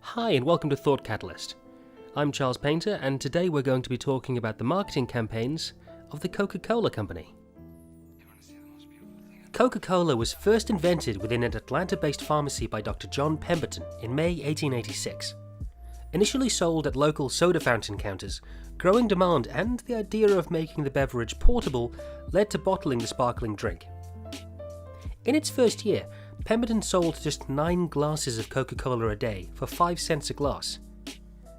Hi and welcome to Thought Catalyst. I'm Charles Painter and today we're going to be talking about the marketing campaigns of the Coca-Cola company. Coca-Cola was first invented within an Atlanta-based pharmacy by Dr. John Pemberton in May 1886. Initially sold at local soda fountain counters, growing demand and the idea of making the beverage portable led to bottling the sparkling drink. In its first year, Pemberton sold just 9 glasses of Coca-Cola a day for 5 cents a glass.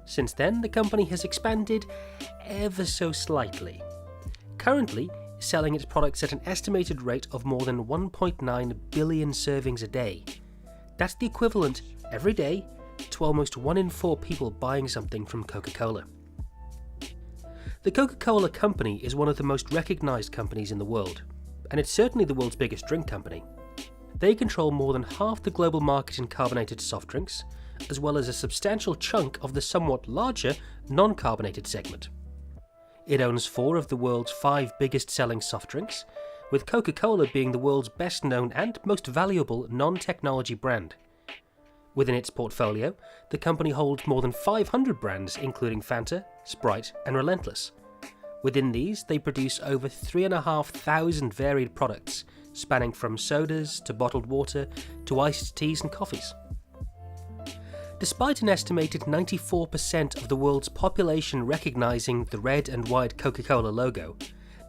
Since then, the company has expanded ever so slightly, currently selling its products at an estimated rate of more than 1.9 billion servings a day. That's the equivalent, every day, to almost 1 in 4 people buying something from Coca-Cola. The Coca-Cola company is one of the most recognized companies in the world, and it's certainly the world's biggest drink company. They control more than half the global market in carbonated soft drinks, as well as a substantial chunk of the somewhat larger non-carbonated segment. It owns 4 of the world's 5 biggest selling soft drinks, with Coca-Cola being the world's best known and most valuable non-technology brand. Within its portfolio, the company holds more than 500 brands including Fanta, Sprite and Relentless. Within these, they produce over 3,500 varied products, spanning from sodas to bottled water to iced teas and coffees. Despite an estimated 94% of the world's population recognizing the red and white Coca-Cola logo,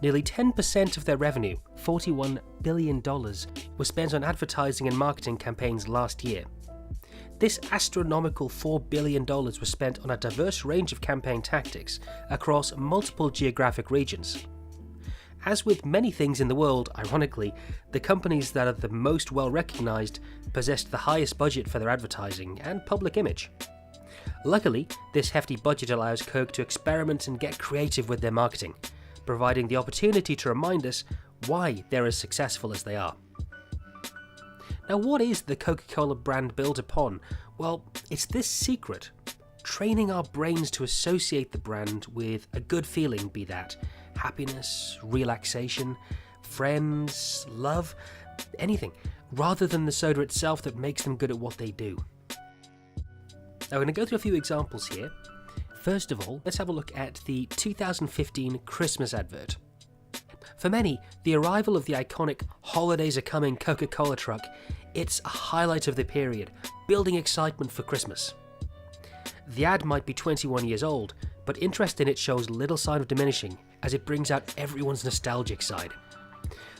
nearly 10% of their revenue, $41 billion, was spent on advertising and marketing campaigns last year. This astronomical $4 billion was spent on a diverse range of campaign tactics across multiple geographic regions. As with many things in the world, ironically, the companies that are the most well recognized possessed the highest budget for their advertising and public image. Luckily, this hefty budget allows Coke to experiment and get creative with their marketing, providing the opportunity to remind us why they're as successful as they are. Now, what is the Coca-Cola brand built upon? Well, it's this secret: training our brains to associate the brand with a good feeling, be that happiness, relaxation, friends, love, anything, rather than the soda itself that makes them good at what they do. Now, we're going to go through a few examples here. First of all, let's have a look at the 2015 Christmas advert. For many, the arrival of the iconic "Holidays Are Coming" Coca-Cola truck, it's a highlight of the period, building excitement for Christmas. The ad might be 21 years old, but interest in it shows little sign of diminishing as it brings out everyone's nostalgic side.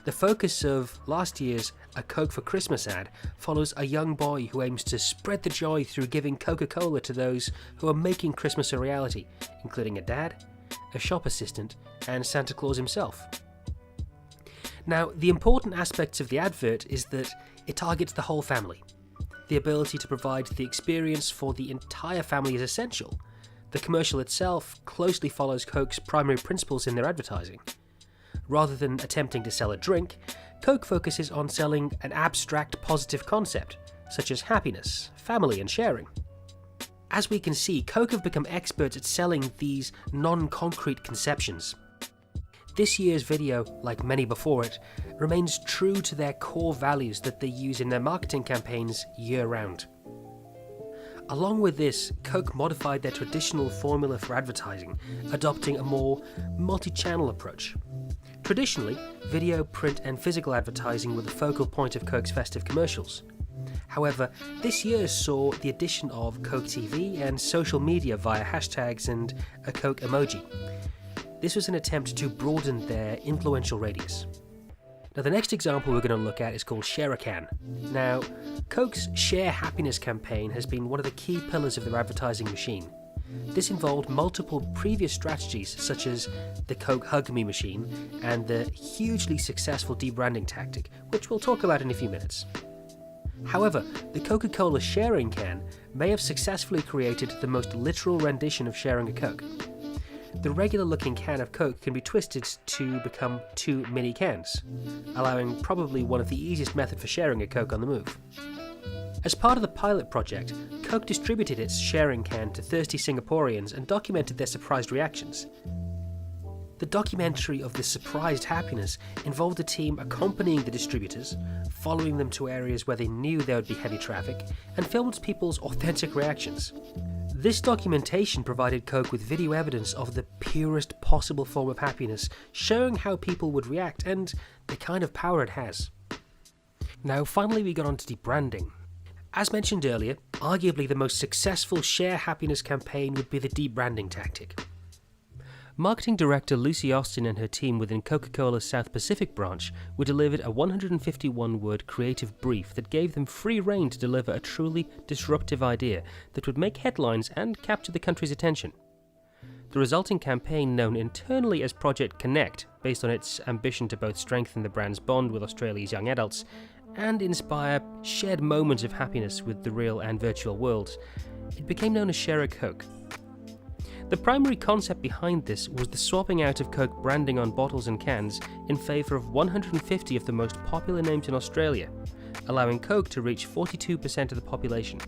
The focus of last year's A Coke for Christmas ad follows a young boy who aims to spread the joy through giving Coca-Cola to those who are making Christmas a reality, including a dad, a shop assistant, and Santa Claus himself. Now, the important aspects of the advert is that it targets the whole family. The ability to provide the experience for the entire family is essential. The commercial itself closely follows Coke's primary principles in their advertising. Rather than attempting to sell a drink, Coke focuses on selling an abstract positive concept, such as happiness, family, and sharing. As we can see, Coke have become experts at selling these non-concrete conceptions. This year's video, like many before it, remains true to their core values that they use in their marketing campaigns year-round. Along with this, Coke modified their traditional formula for advertising, adopting a more multi-channel approach. Traditionally, video, print, and physical advertising were the focal point of Coke's festive commercials. However, this year saw the addition of Coke TV and social media via hashtags and a Coke emoji. This was an attempt to broaden their influential radius. Now, the next example we're going to look at is called Share a Can. Now, Coke's Share Happiness campaign has been one of the key pillars of their advertising machine. This involved multiple previous strategies such as the Coke Hug Me machine and the hugely successful debranding tactic, which we'll talk about in a few minutes. However, the Coca-Cola Sharing Can may have successfully created the most literal rendition of sharing a Coke. The regular-looking can of Coke can be twisted to become 2 mini cans, allowing probably one of the easiest methods for sharing a Coke on the move. As part of the pilot project, Coke distributed its sharing can to thirsty Singaporeans and documented their surprised reactions. The documentary of this surprised happiness involved a team accompanying the distributors, following them to areas where they knew there would be heavy traffic, and filmed people's authentic reactions. This documentation provided Coke with video evidence of the purest possible form of happiness, showing how people would react and the kind of power it has. Now finally we got on to debranding. As mentioned earlier, arguably the most successful share happiness campaign would be the debranding tactic. Marketing director Lucy Austin and her team within Coca-Cola's South Pacific branch were delivered a 151-word creative brief that gave them free rein to deliver a truly disruptive idea that would make headlines and capture the country's attention. The resulting campaign, known internally as Project Connect, based on its ambition to both strengthen the brand's bond with Australia's young adults and inspire shared moments of happiness with the real and virtual worlds, it became known as Share a Coke. The primary concept behind this was the swapping out of Coke branding on bottles and cans in favour of 150 of the most popular names in Australia, allowing Coke to reach 42% of the population.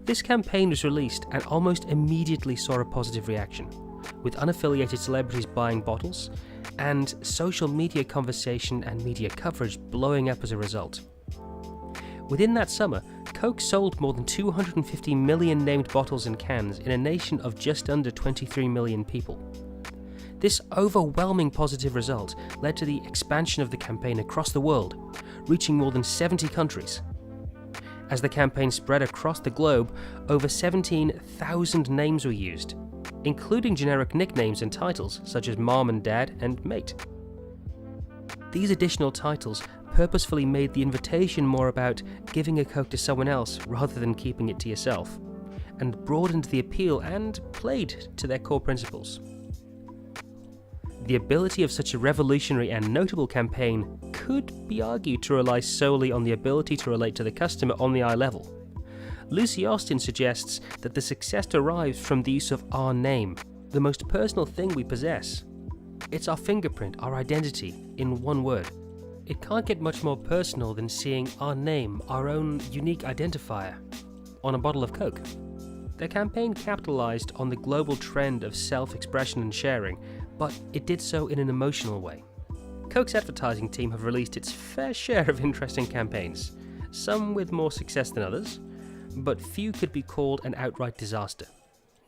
This campaign was released and almost immediately saw a positive reaction, with unaffiliated celebrities buying bottles, and social media conversation and media coverage blowing up as a result. Within that summer, Coke sold more than 250 million named bottles and cans in a nation of just under 23 million people. This overwhelming positive result led to the expansion of the campaign across the world, reaching more than 70 countries. As the campaign spread across the globe, over 17,000 names were used, including generic nicknames and titles such as Mom and Dad and Mate. These additional titles purposefully made the invitation more about giving a Coke to someone else rather than keeping it to yourself, and broadened the appeal and played to their core principles. The ability of such a revolutionary and notable campaign could be argued to rely solely on the ability to relate to the customer on the eye level. Lucy Austin suggests that the success derives from the use of our name, the most personal thing we possess. It's our fingerprint, our identity, in one word. It can't get much more personal than seeing our name, our own unique identifier, on a bottle of Coke. Their campaign capitalized on the global trend of self-expression and sharing, but it did so in an emotional way. Coke's advertising team have released its fair share of interesting campaigns, some with more success than others, but few could be called an outright disaster,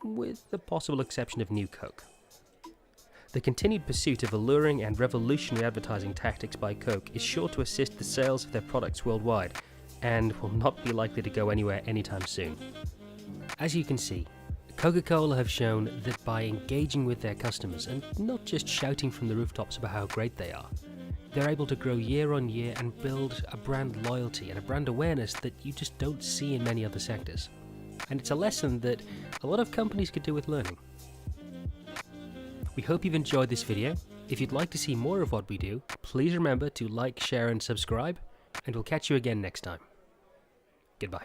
with the possible exception of New Coke. The continued pursuit of alluring and revolutionary advertising tactics by Coke is sure to assist the sales of their products worldwide, and will not be likely to go anywhere anytime soon. As you can see, Coca-Cola have shown that by engaging with their customers and not just shouting from the rooftops about how great they are, they're able to grow year on year and build a brand loyalty and a brand awareness that you just don't see in many other sectors. And it's a lesson that a lot of companies could do with learning. We hope you've enjoyed this video. If you'd like to see more of what we do, please remember to like, share and subscribe, and we'll catch you again next time. Goodbye.